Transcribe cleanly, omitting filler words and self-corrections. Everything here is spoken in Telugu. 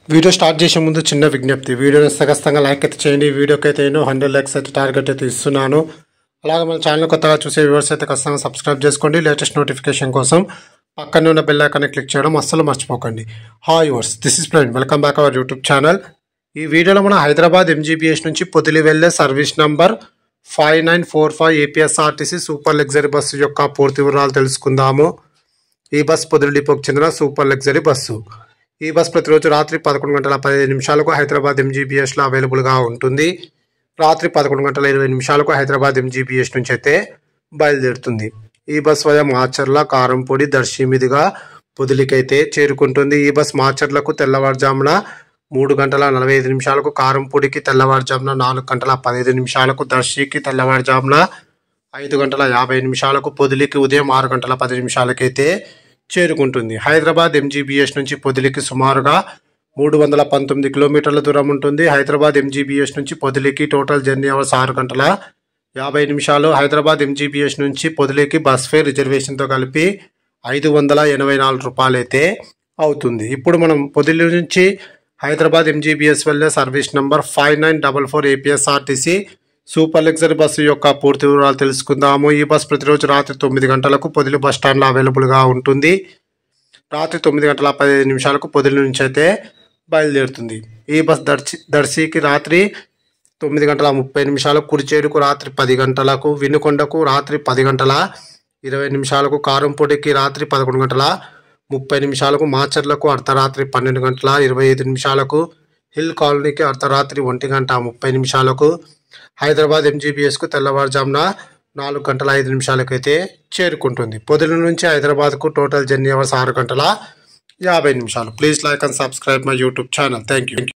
వీడియో స్టార్ట్ చేసే ముందు చిన్న విజ్ఞప్తి, వీడియోని ఖచ్చితంగా లైక్ అయితే చేయండి. వీడియోకి అయితే నేను 100 లైక్స్ అయితే టార్గెట్ అయితే ఇస్తున్నాను. అలాగే మన ఛానల్ కొత్తగా చూసే వ్యూవర్స్ అయితే ఖచ్చితంగా సబ్స్క్రైబ్ చేసుకోండి. లేటెస్ట్ నోటిఫికేషన్ కోసం పక్కనే ఉన్న బెల్ ఐకాన్ క్లిక్ చేయడం అస్సలు మర్చిపోకండి. Hi viewers, this is Praveen, welcome back our YouTube channel. ఈ వీడియోలో మన హైదరాబాద్ ఎంజీబీఎస్ నుంచి పొదిలి వెళ్లే service number 5945 APSRTC super luxury bus యొక్క పూర్తి వివరాలు తెలుసుకుందాము. ఈ బస్ పొదిలి డిపోకి చెందిన సూపర్ లగ్జరీ బస్సు. ఈ బస్ ప్రతిరోజు రాత్రి 11 గంటల 15 నిమిషాలకు హైదరాబాద్ ఎంజీబీఎస్లో అవైలబుల్గా ఉంటుంది. రాత్రి 11 గంటల 20 నిమిషాలకు హైదరాబాద్ ఎంజీబీఎస్ నుంచి అయితే బయలుదేరుతుంది. ఈ బస్ వయా మాచర్ల, కారంపొడి, దర్శి మీదుగా పొదిలికైతే చేరుకుంటుంది. ఈ బస్ మాచర్లకు తెల్లవారుజామున 3 గంటల 45 నిమిషాలకు, కారంపొడికి తెల్లవారుజామున 4 గంటల 15 నిమిషాలకు, దర్శికి తెల్లవారుజామున 5 గంటల 50 నిమిషాలకు, పొదిలికి ఉదయం 6 గంటల 10 నిమిషాలకైతే చేరుకుంటుంది. హైదరాబాద్ ఎంజీబీఎస్ నుంచి పొదిలికి సుమారుగా 319 కిలోమీటర్ల దూరం ఉంటుంది. హైదరాబాద్ ఎంజీబీఎస్ నుంచి పొదిలికి టోటల్ జర్నీ అవర్స్ 6 గంటల 50 నిమిషాలు. హైదరాబాద్ ఎంజీబీఎస్ నుంచి పొదిలికి బస్ ఫేర్ రిజర్వేషన్తో కలిపి 584 రూపాయలు అయితే అవుతుంది. ఇప్పుడు మనం పొదిలి నుంచి హైదరాబాద్ ఎంజీబీఎస్ వెళ్ళే service number 5944 APSRTC super luxury bus యొక్క పూర్తి వివరాలు తెలుసుకుందాము. ఈ బస్ ప్రతిరోజు రాత్రి 9 గంటలకు పొదిలి బస్ స్టాండ్లో అవైలబుల్గా ఉంటుంది. రాత్రి 9 గంటల 15 నిమిషాలకు పొదిలి నుంచి అయితే బయలుదేరుతుంది. ఈ బస్ దర్శికి రాత్రి 9 గంటల 30 నిమిషాలకు, కురిచేరుకు రాత్రి 10 గంటలకు, వినుకొండకు రాత్రి 10 గంటల 20 నిమిషాలకు, కారంపొడికి రాత్రి 11 గంటల 30 నిమిషాలకు, మాచర్లకు అర్ధరాత్రి 12 గంటల 25 నిమిషాలకు, హిల్ కాలనీకి అర్ధరాత్రి 1 గంట 30 నిమిషాలకు, హైదరాబాద్ ఎంజీబీఎస్కు తెల్లవారుజామున 4 గంటల 5 నిమిషాలకైతే చేరుకుంటుంది. పొదిలి నుంచి హైదరాబాద్కు టోటల్ జర్నీ అవర్స్ 6 గంటల 50 నిమిషాలు. Please like and subscribe my YouTube channel. Thank you.